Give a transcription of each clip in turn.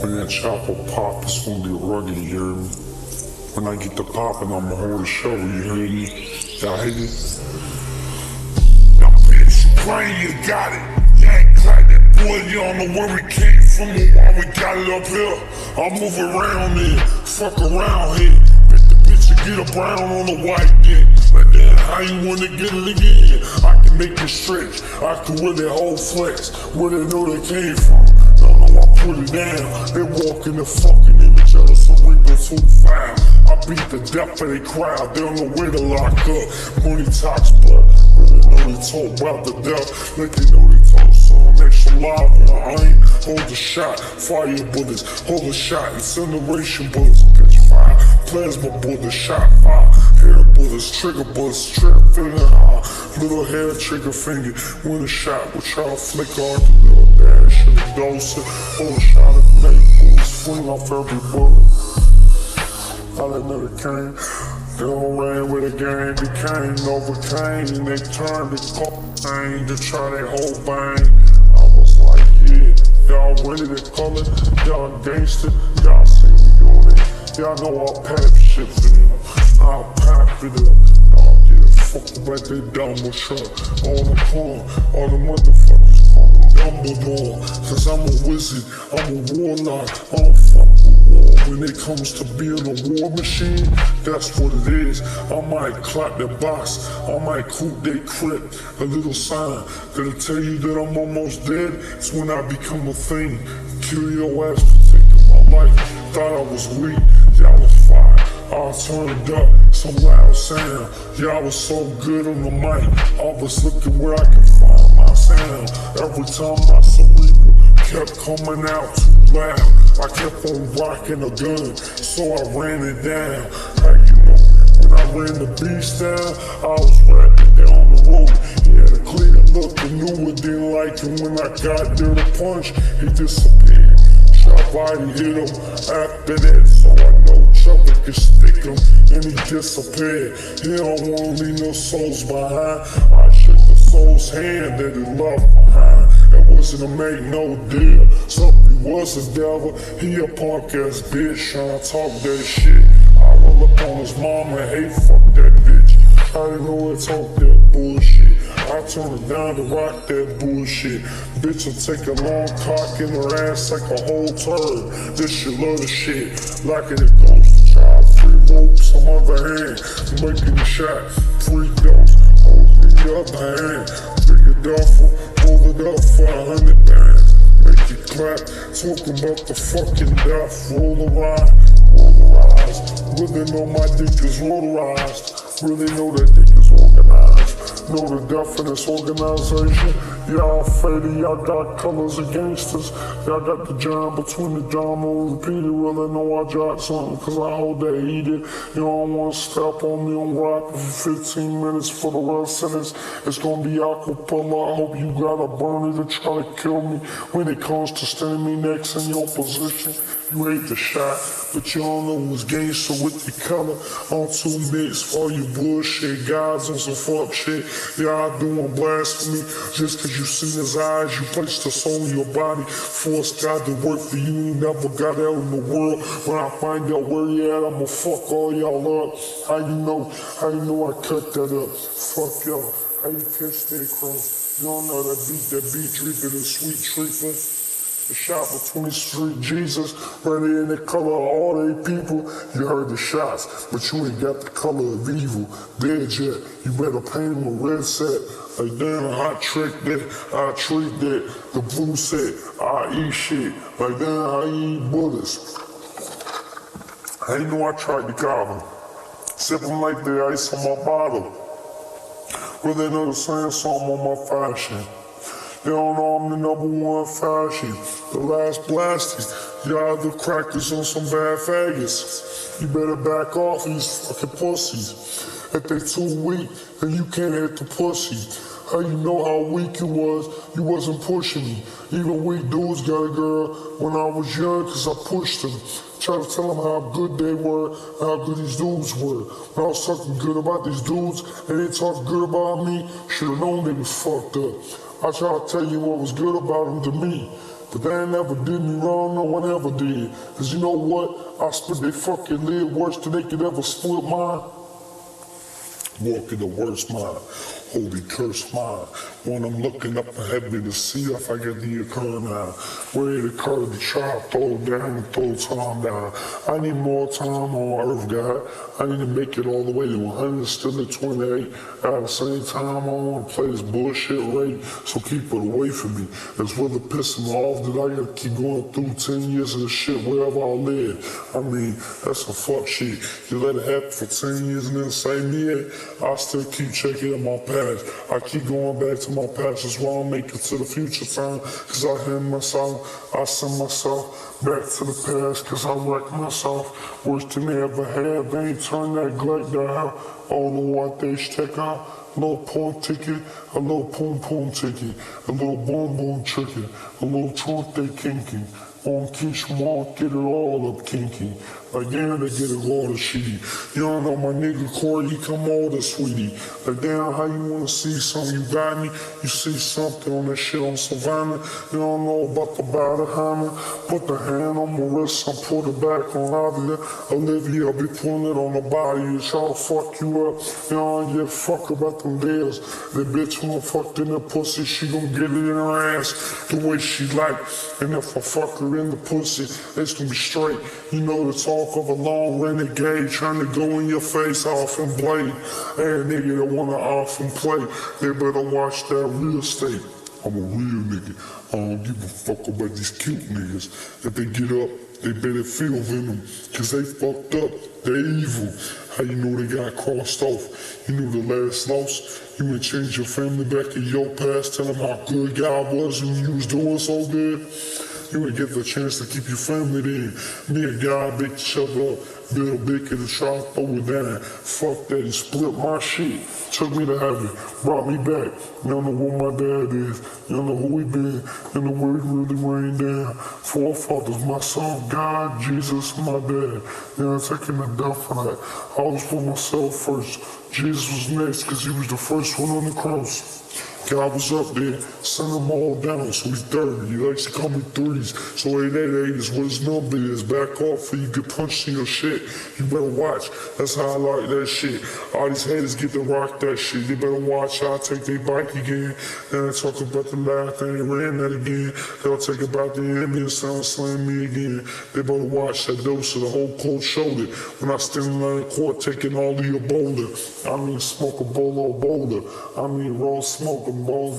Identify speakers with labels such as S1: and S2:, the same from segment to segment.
S1: When that chopper pop, it's gonna get rugged, you hear me? When I get to poppin', I'ma hold a show, you hear me? Y'all hate it? Now bitch, brain, you got it. You ain't like that boy, you don't know where we came from or why we got it up here. I move around here, fuck around here. Bitch, the bitch will get a brown on the white dick. But then how you wanna get it again? I can make it stretch, I can really hold flex. Where they know they came from. Put it down, they walk in the fucking image of the cerebral 2-5. I beat the death of their crowd, they don't know where to lock up. Money talks blood, really know they talk about the death. Like they know they talk some extra live on the iron. Hold the shot, fire bullets, hold the shot, incineration bullets, catch fire. Plasma bullets, shot fire. Hair bullets, trigger bullets, trip finger high. Little hair, trigger finger, when a shot, which y'all flick off the little dash and the dose. Hold a shot of grenade bullets, fling off every bullet. All that never came. They all ran with the game, became overcame, and they turned the cocaine to try their whole bang. I was like, yeah, y'all ready to call it? Y'all gangster, y'all see me doing it. Y'all know I'll pap shit for them. I'll pop it up. I'll get a fuck about that dumb truck. All the corn, all the motherfuckers call me Dumbledore. Cause I'm a wizard, I'm a warlock, I don't fuck with war. When it comes to being a war machine, that's what it is. I might clock the box, I might coop they crib. A little sign that'll tell you that I'm almost dead. It's when I become a thing. Kill your ass for taking my life. Thought I was weak, y'all was fire. I turned up, some loud sound. Y'all was so good on the mic. I was looking where I could find my sound. Every time my cerebral kept coming out too loud, I kept on rocking a gun, so I ran it down. Like you know, when I ran the beast down, I was rapping down the road. He had a clear look and knew it, didn't like him. When I got there to punch, he disappeared. Body hit him after that, so I know trouble can stick him, and he disappeared. He don't wanna leave no souls behind. I shook the soul's hand that he left behind. That wasn't to make no deal. Something was a devil, he a punk ass bitch tryna talk that shit. I roll up on his mama and hey, fuck that bitch. I didn't know it talk that bullshit. I turn it down to rock that bullshit. Bitch will take a long cock in her ass like a whole turd. This shit love the shit. Like it goes to try. Free ropes on the other hand. Making the shot. Free dose. Hold in the other hand. Pick it up, hold it up for 100 bands. Make it clap. Talking about the fucking death. Roll the ride. Polarized. Really know my dick is motorized. Really know that dick is organized. Know the death in this organization. Y'all faded, y'all got colors of gangsters. Y'all got the jam between the drum and repeated. Really know I dropped something, cause I hold that heated. You don't wanna step on me, I'm rapping for 15 minutes for the rest of this. It's gonna be acapella. I hope you got a burner to try to kill me. When it comes to standing me next in your position, you hate the shot, but you don't know who's gangster with the color. On 2 mix, all you bullshit guys on some fuck shit. Y'all doing blasphemy just cause you seen his eyes. You placed the soul in your body, forced God to work for you. You never got out in the world. When I find out where you at, I'ma fuck all y'all up. How you know I cut that up? Fuck y'all. How you catch that crow? You don't know that beat Dtricky, the sweet treatment. The shot between Street Jesus, right in the color of all they people. You heard the shots, but you ain't got the color of evil. Dead yet, you better paint him a red set. Like damn, I trick that, I treat that. The blue set, I eat shit. Like damn, I eat bullets. I ain't know I tried to cop him. Sipping like the ice on my bottle. Really know the same something on my fashion. They don't know I'm the #1 fashion. The last blasted. Y'all the crackers on some bad faggots. You better back off these fucking pussies. If they too weak, then you can't hit the pussy. How you know how weak you was? You wasn't pushing me. Even weak dudes got a girl when I was young, cause I pushed them. Try to tell them how good they were, how good these dudes were. When I was talking good about these dudes, and they talked good about me, should've known they was fucked up. I try to tell you what was good about them to me. But they never did me wrong, no one ever did. Cause you know what? I split their fucking lid worse than they could ever split mine. Walk in the worst mind, holy curse mind. When I'm looking up in heaven to see if I get the occur now. Where the curve to try, throw it down and throw time down. I need more time on earth, God. I need to make it all the way to 100, still at 28. At the same time, I want to play this bullshit rate, so keep it away from me. It's really pissing me off that I gotta keep going through 10 years of this shit wherever I live. I mean, that's some fuck shit. You let it happen for 10 years and then the same year, I still keep checking in my past. I keep going back to my past. That's why I make it to the future time. Cause I hear myself, I send myself back to the past. Cause I wreck myself. Worse than they ever had. They ain't turned that Glock down. All the what they check out. A little porn ticket, a little pom ticket, a little boom chicken, a little trunk they kinky. On Kish Mark, get it all up kinky. Again, they get it all the shitty. You don't know my nigga Corey, he come all the sweetie. Like damn, how you wanna see something, you got me? You see something on that shit on Savannah. You don't know about the battle hammer. Put the hand on my wrist, I pull it back on Olivia, I'll be pulling it on the body. You try to fuck you up. You don't give a fuck about them deals. That bitch wanna fuck in the pussy, she gon' get it in her ass the way she like. And if I fuck her in the pussy, it's gonna be straight. You know the talk of a long renegade trying to go in your face off and blade. And nigga that wanna off and play, they better watch that real estate. I'm a real nigga. I don't give a fuck about these cute niggas. If they get up, they better feel venom. Cause they fucked up, they evil. How you know they got crossed off? You knew the last loss. You would change your family back in your past. Tell them how good God was when you was doing so good. You would get the chance to keep your family there. Me and God big each other up. Bill Baker to try to throw it down. Fuck that, he split my shit. Took me to heaven, brought me back. You don't know who my dad is. You don't know who he been. You know where he really rained down. Forefathers, my son, God, Jesus, my dad. You know, taking the death for that. I was for myself first. Jesus was next, cause he was the first one on the cross. God was up there, sent them all down, so he's 30. He likes to call me threes. So 888 is what his number is. Back off or you get punched in your shit. You better watch. That's how I like that shit. All these haters get to rock that shit. They better watch how I take their bike again. Then I talk about the last thing, ran that again. They'll take about the ambulance, sound slam me again. They better watch that dose of the whole cold shoulder. When I stand in the court taking all of your boulder. I mean smoke a bowl of boulder. I mean roll smoke. Blow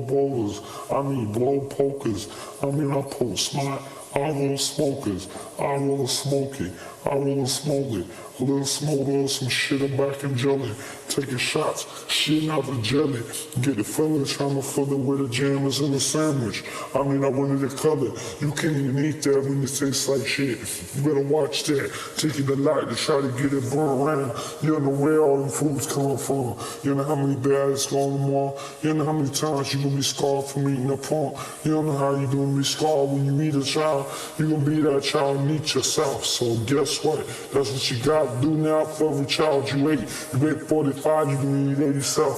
S1: boulders. I mean blow pokers. I mean I pull smart. I roll smokers. I roll smoky. I roll smoke it. A little smoke, a little some shit I'm back in jelly. Taking shots, shitting out the jelly. Get the fella trying to fill it with the jam is in the sandwich. I mean, I wanted the color. You can't even eat that when it tastes like shit. You better watch that. Taking the light to try to get it burned around. You don't know where all them foods coming from. You know how many bags going tomorrow. You know how many times you gonna be scarred from eating a pump. You don't know how you gonna be scarred when you meet a child. You gonna be that child and meet yourself. So guess what? That's what you got. Do now for every child you ate. You ate 45, you can eat 87.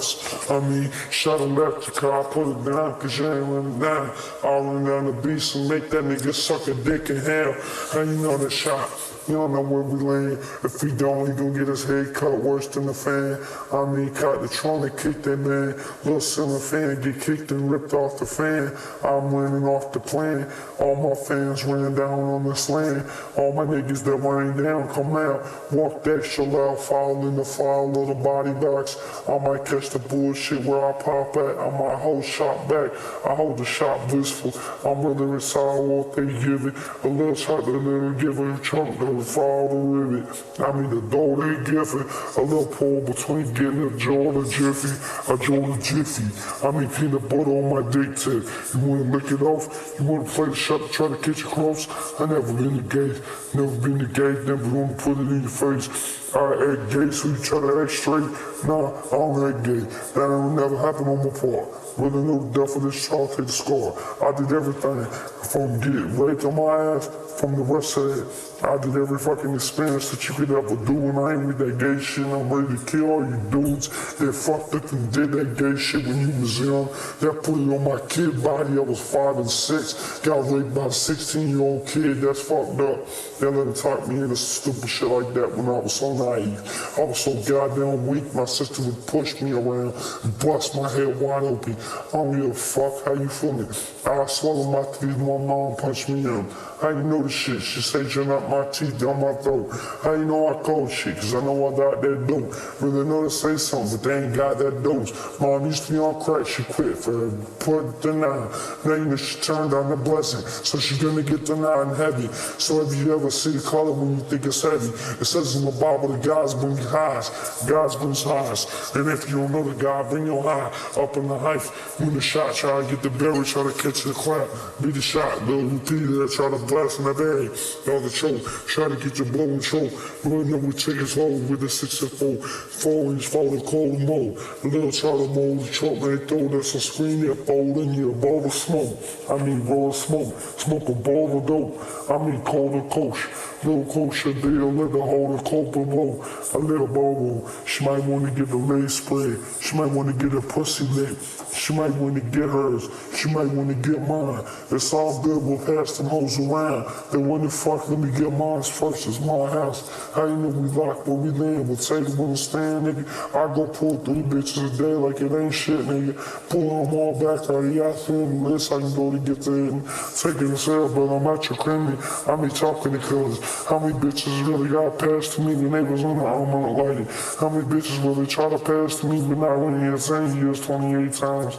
S1: I mean, shut a left your car, put it down, cause you ain't running down. I'll run down the beast and make that nigga suck a dick in hell. And you know that shot. You don't know where we land. If he don't, he gon' get his head cut worse than the fan. I mean, caught the trunk and kicked that man. Little ceiling fan get kicked and ripped off the fan. I'm running off the plane. All my fans ran down on this land. All my niggas that rain down come out. Walk that shit out, fall in the file of the body box. I might catch the bullshit where I pop at. I might hold shot back. I hold the shot blissful. I'm really inside what they give it. A little shot, a little give it a chunk. Fall the rivet. I mean the dough they give it. A little pull between getting a jaw and a jiffy. A jaw and a jiffy. I mean peanut butter on my dick tip. You wanna lick it off? You wanna play the shot to try to get you close? I never been the gate. Never been the gate. Never gonna put it in your face. I act gay, so you try to act straight. Nah, I don't act gay. That ain't never happened on my part. Really know the death of this child, take the scar. I did everything from get raped on my ass, from the west side. I did every fucking experience that you could ever do, and I ain't with that gay shit. I'm ready to kill all you dudes that fucked up and did that gay shit when you was young. That put it on my kid body. I was 5 and 6. Got raped by a 16-year-old kid. That's fucked up. They let him talk me into stupid shit like that when I was so naive. I was so goddamn weak. My sister would push me around and bust my head wide open. I don't give a fuck how you feeling. I swallow my teeth. My mom punched me in. How you know the shit? She said you're not my teeth down my throat. How you know I cold shit? Cause I know I got that dope. Really know to say something, but they ain't got that dose. Mom used to be on crack, she quit for put the 9. Now you know she turned down the blessing, so she gonna get the 9 heavy. So if you ever see the color when you think it's heavy, it says in the Bible that God's bring you highs, God's brings highs. And if you don't know that God bring your high up in the height, when the shot try to get the berry, try to catch the clap, be the shot, little repeater, try to blast in the bag, y'all the choke, try to get your blow and choke. Really know we take his hold with the 6-4, 4-inch folding cold mode. The little Charlie mold, the choke, man, throw that's a screen that fold in you, a bowl of smoke. I mean, roll of smoke, smoke a ball of dope. I mean, cold and coach. Little coach a deal, let her hold a cold below. A little bobo, she might want to get the leg spread. She might want to get her pussy lit. She might want to get hers. She might want to get mine. It's all good, we'll pass the hoes around. They want to fuck, let me get mine first. It's my house. How you know we lock where we land? We'll take it when we stand, nigga. I go pull 3 bitches a day like it ain't shit, nigga. Pull them all back out of y'all film list. I can go to get there and take it myself, but I'm at your criminal. I be talking to colors. How many bitches really got past to me when they was on the arm on the lighting? How many bitches really try to pass to me but not winning the same years 28 times?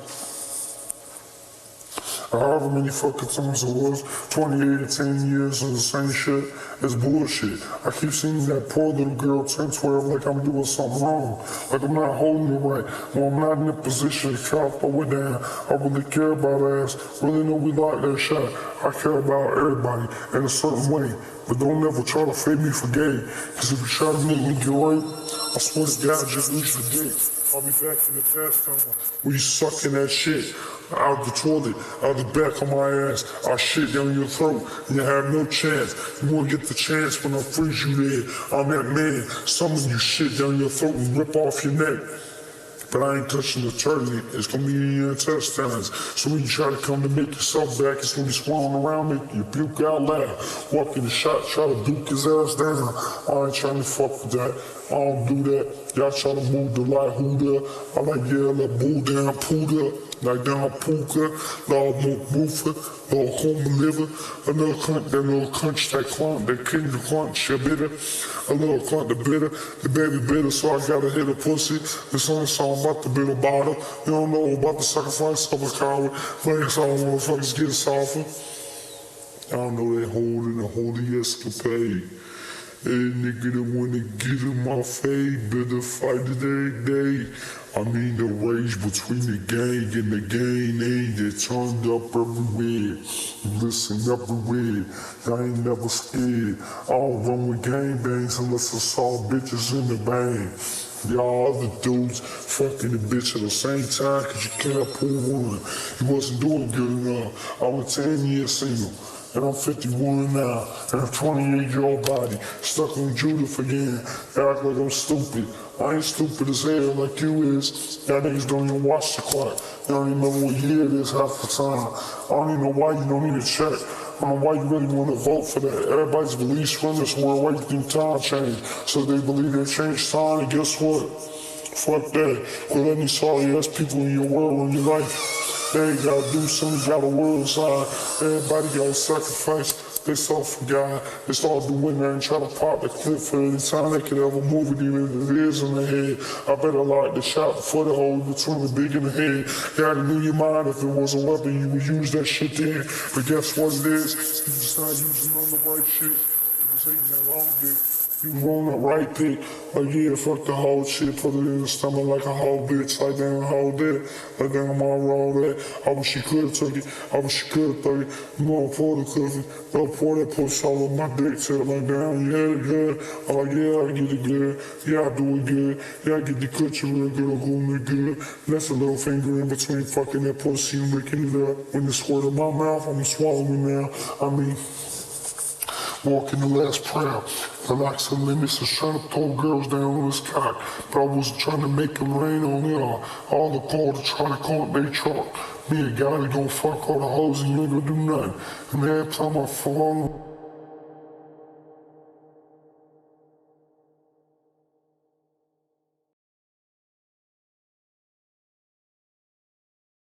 S1: However many fucking times it was, 28 or 10 years of the same shit, it's bullshit. I keep seeing that poor little girl turn 12 like I'm doing something wrong, like I'm not holding it right, or I'm not in a position to try to throw it down. I really care about ass, really know we like that shot. I care about everybody in a certain way, but don't ever try to fade me for gay, cause if you try to make me get right, I swear to God, just lose the gate. I'll be back in the past time where you sucking that shit out the toilet, out the back of my ass. I'll shit down your throat and you have no chance. You won't get the chance when I freeze you there. I'm that man. Some of you shit down your throat and rip off your neck. But I ain't touching the turkey, it's gonna be in your intestines. So when you try to come to make yourself back, it's gonna be swirling around, making you puke out loud. Walk in the shot, try to duke his ass down. I ain't trying to fuck with that, I don't do that. Y'all try to move the light hooter. I like like boo down pooter. Like down puka, log more boofer, log home liver, a little cunt, that little crunch, that clump, that king the crunch, you bitter, a little cunt, the bitter, the baby bitter, so I gotta hit a pussy. This only song about the bitter bottle. You don't know about the sacrifice of a coward, but it's all motherfuckers get softer. I don't know they holding a holy escapade. Hey nigga that wanna get in my face, better fight it every day. I mean the rage between the gang and the gang ain't it turned up everywhere. Listen everywhere, I ain't never scared. I don't run with gangbangs unless I saw bitches in the bang. Y'all other dudes fucking the bitch at the same time cause you can't pull one. You wasn't doing good enough. I was 10 years single. And I'm 51 now, and a 28-year-old body, stuck on Judith again. They act like I'm stupid. I ain't stupid as hell like you is. Y'all niggas don't even watch the clock. You don't even know what year it is half the time. I don't even know why you don't need to check. I don't know why you really want to vote for that. Everybody's beliefs run this world. Why you think time changed? So they believe they changed time, and guess what? Fuck that. Well, any sorry ass people in your world, in your life. They gotta do something, you gotta work inside. Everybody gotta sacrifice. They start for God. They start doing that and try to pop the clip for any time they could ever move it, even if it is in the head. I better lock the shot before the hole between the big and the head. You gotta know your mind. If it was a weapon, you would use that shit then. But guess what it is? You just not using on the right shit. was eating that wrong dick. You wrong that right dick. Like, yeah, fuck the whole shit. Put it in the stomach like a whole bitch. Like, damn, hold that. Like, damn, I roll that. I wish she could've took it. I wish she could've took it. You know, pour the cookie. Don't pour that push all over my dick. Tell like, damn, you had it good. I'm like, yeah, I get it good. Yeah, I do it good. Yeah, I get the coochie real good. I'm going it good. That's a little finger in between fucking that pussy and licking it up. When it squirt in my mouth, I'ma swallow it now. I mean, walking the last prayer. The locks and limits are trying to throw girls down on his cock. But I wasn't trying to make them rain on y'all. All the call to try to call it they chalk. Me a guy that gon' fuck all the hoes and you ain't gonna do nothing. And every time I fall